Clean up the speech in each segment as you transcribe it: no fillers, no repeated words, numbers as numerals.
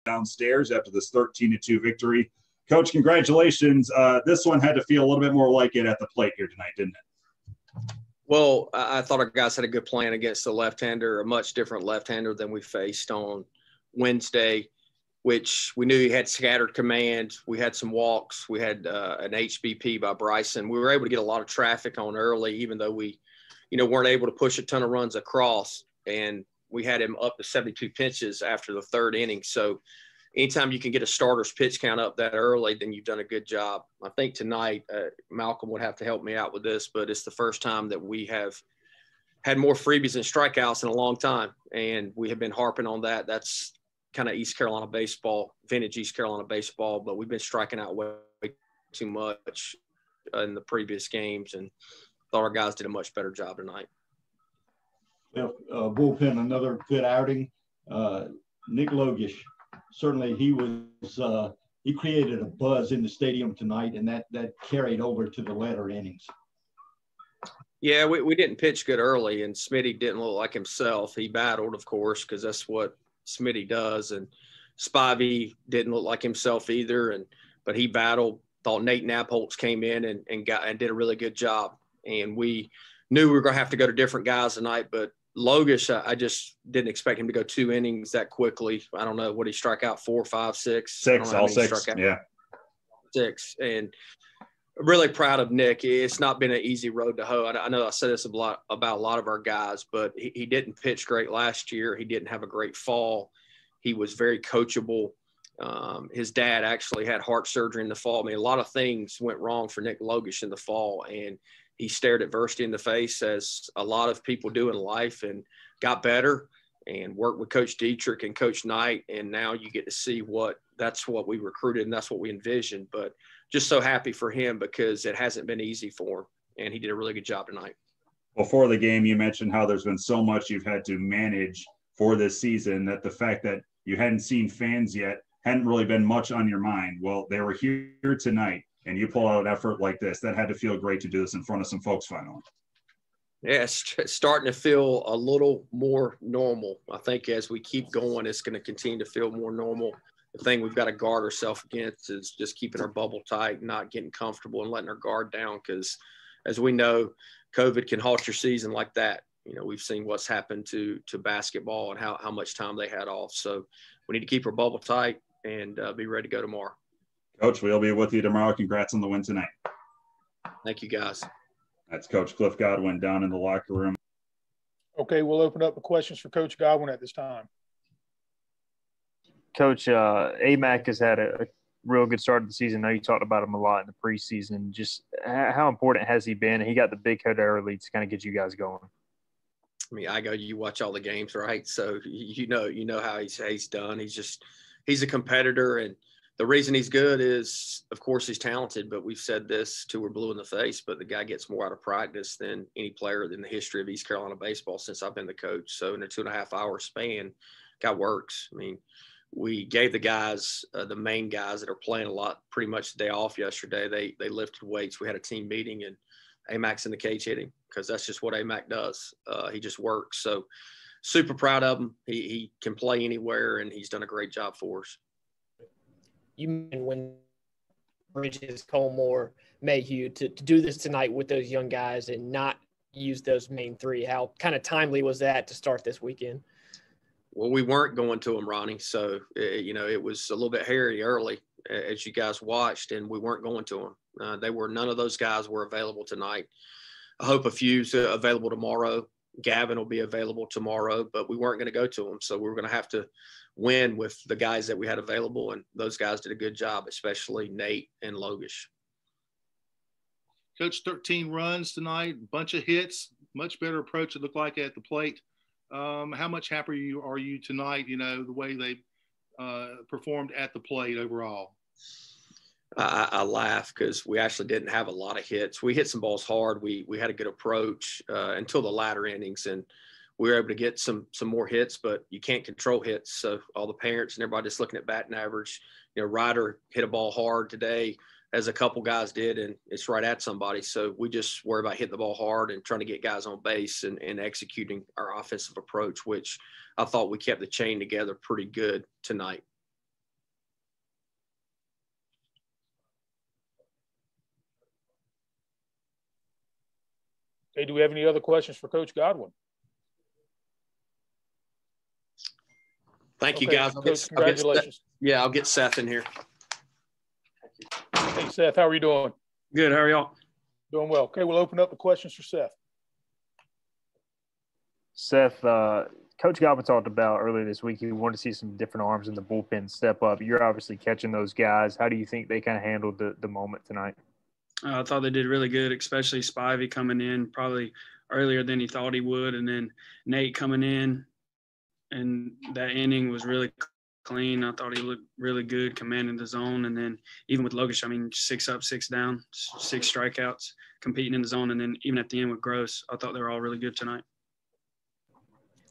downstairs after this 13-2 victory. Coach, congratulations. This one had to feel a little bit more like it at the plate here tonight, didn't it? Well, I thought our guys had a good plan against the left-hander, a much different left-hander than we faced on Wednesday, which we knew he had scattered command. We had some walks. We had an HBP by Bryson. We were able to get a lot of traffic on early, even though we, weren't able to push a ton of runs across. And we had him up to 72 pitches after the third inning. So anytime you can get a starter's pitch count up that early, then you've done a good job. I think tonight, Malcolm would have to help me out with this, but it's the first time that we have had more freebies and strikeouts in a long time. And we have been harping on that. That's kind of East Carolina baseball, vintage East Carolina baseball, but we've been striking out way too much in the previous games, and thought our guys did a much better job tonight. Well, bullpen, another good outing. Nick Logish, certainly he created a buzz in the stadium tonight, and that carried over to the latter innings. Yeah, we didn't pitch good early, and Smitty didn't look like himself. He battled, of course, because that's what Smitty does, and Spivey didn't look like himself either, but he battled. Thought Nate Napholtz came in and did a really good job, and we knew we were going to have to go to different guys tonight, but Logish, I just didn't expect him to go 2 innings that quickly. I don't know, what he struck out, 4, 5, 6? Six, all six, yeah. 6, and really proud of Nick. It's not been an easy road to hoe. I know I said this about a lot of our guys, but he didn't pitch great last year. He didn't have a great fall. He was very coachable. His dad actually had heart surgery in the fall. I mean, a lot of things went wrong for Nick Logish in the fall, and he stared adversity in the face, as a lot of people do in life, and got better and worked with Coach Dietrich and Coach Knight. And now you get to see that's what we recruited and that's what we envisioned. But just so happy for him, because it hasn't been easy for him, and he did a really good job tonight. Before the game, you mentioned how there's been so much you've had to manage for this season, that the fact that you hadn't seen fans yet hadn't really been much on your mind. Well, they were here tonight, and you pull out an effort like this. That had to feel great to do this in front of some folks finally. Yeah, it's starting to feel a little more normal. I think as we keep going, it's going to continue to feel more normal. The thing we've got to guard ourselves against is just keeping our bubble tight, not getting comfortable and letting our guard down, because as we know, COVID can halt your season like that. We've seen what's happened to basketball and how much time they had off. So we need to keep our bubble tight and be ready to go tomorrow. Coach, we'll be with you tomorrow. Congrats on the win tonight. Thank you, guys. That's Coach Cliff Godwin down in the locker room. Okay, we'll open up the questions for Coach Godwin at this time. Coach, AMAC has had a real good start of the season. I know you talked about him a lot in the preseason. Just how important has he been? He got the big hit early to kind of get you guys going. I mean, you watch all the games, right? So you know how he's done. He's a competitor, and the reason he's good is, of course, he's talented, but we've said this till we're blue in the face, but the guy gets more out of practice than any player in the history of East Carolina baseball since I've been the coach. So in a 2.5-hour span, guy works. I mean, we gave the guys, the main guys that are playing a lot, pretty much the day off yesterday. They lifted weights. We had a team meeting, and AMAC's in the cage hitting, because that's just what AMAC does. He just works. So super proud of him. He can play anywhere, and he's done a great job for us. You mentioned when Bridges, Colmore, Mayhew to do this tonight with those young guys and not use those main three. How kind of timely was that to start this weekend? Well, we weren't going to them, Ronnie. So, it was a little bit hairy early, as you guys watched, and we weren't going to them. None of those guys were available tonight. I hope a few's available tomorrow. Gavin will be available tomorrow, but we weren't going to go to them. So we were going to have to win with the guys that we had available, and those guys did a good job, especially Nate and Logish. Coach, 13 runs tonight, bunch of hits, much better approach it looked like at the plate. How much happier are you tonight, the way they performed at the plate overall? I laugh because we actually didn't have a lot of hits. We hit some balls hard. We had a good approach until the latter innings, and we were able to get some more hits, but you can't control hits. So all the parents and everybody just looking at batting average. Ryder hit a ball hard today, as a couple guys did, and it's right at somebody. So we just worry about hitting the ball hard and trying to get guys on base and executing our offensive approach, which I thought we kept the chain together pretty good tonight. Hey, do we have any other questions for Coach Godwin? Thank you, Okay, guys. Coach, congratulations. I'll get Seth in here. Hey, Seth, how are you doing? Good. How are y'all? Doing well. Okay, we'll open up the questions for Seth. Seth, Coach Godwin talked about earlier this week he wanted to see some different arms in the bullpen step up. You're obviously catching those guys. How do you think they kind of handled the moment tonight? I thought they did really good, especially Spivey coming in probably earlier than he thought he would, and then Nate coming in, and that inning was really clean. I thought he looked really good, commanding the zone, and then even with Logish, I mean, 6 up, 6 down, 6 strikeouts, competing in the zone, and then even at the end with Gross, I thought they were all really good tonight.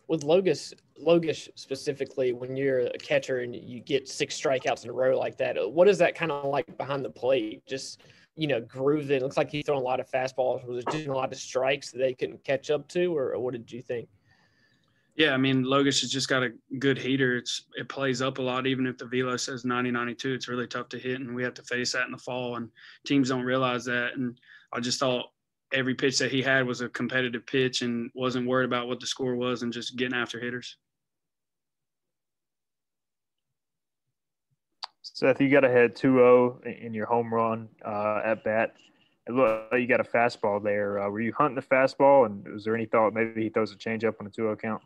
With Logish specifically, when you're a catcher and you get 6 strikeouts in a row like that, what is that kind of like behind the plate? Just, grooved it. Looks like he's throwing a lot of fastballs. Was it just a lot of strikes that they couldn't catch up to, or what did you think? Yeah, I mean, Logish has just got a good heater. It plays up a lot. Even if the velo says 90-92, it's really tough to hit, and we have to face that in the fall, and teams don't realize that. And I just thought every pitch that he had was a competitive pitch and wasn't worried about what the score was and just getting after hitters. Seth, you got ahead 2-0 in your home run at bat. It looked like you got a fastball there. Were you hunting the fastball, and was there any thought maybe he throws a changeup on a 2-0 count?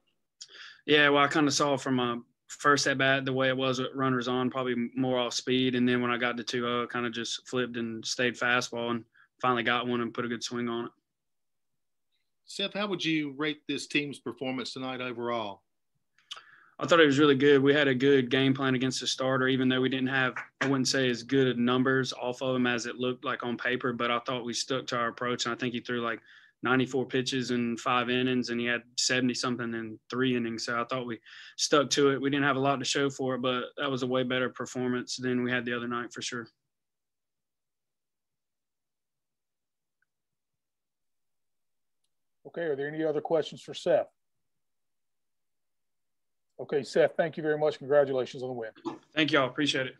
Yeah, well, I kind of saw from a first at bat the way it was with runners on, probably more off speed, and then when I got to 2-0, I kind of just flipped and stayed fastball and finally got one and put a good swing on it. Seth, how would you rate this team's performance tonight overall? I thought it was really good. We had a good game plan against the starter, even though we didn't have, I wouldn't say as good numbers off of him as it looked like on paper, but I thought we stuck to our approach. And I think he threw like 94 pitches in 5 innings, and he had 70-something in 3 innings. So I thought we stuck to it. We didn't have a lot to show for it, but that was a way better performance than we had the other night for sure. Okay, are there any other questions for Seth? Okay, Seth, thank you very much. Congratulations on the win. Thank y'all. Appreciate it.